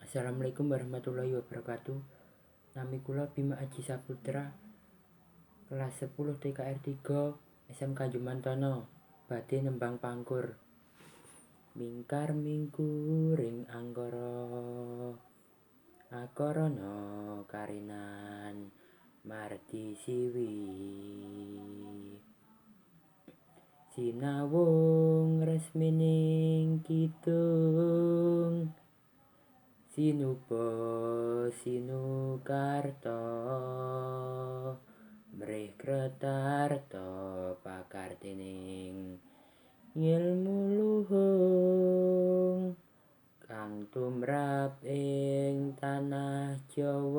Assalamualaikum warahmatullahi wabarakatuh. Nami kula Bima Aji Saputra, kelas 10 TKR 3 SMK Jumantono, badhe nembang pangkur. Mingkar mingkuring angkara karinan mardi siwi. Sinawung resmining kidung, sinuba sinukarta, mrih kretarta pakartining ngilmu luhung kang tumrap ing tanah Jawa.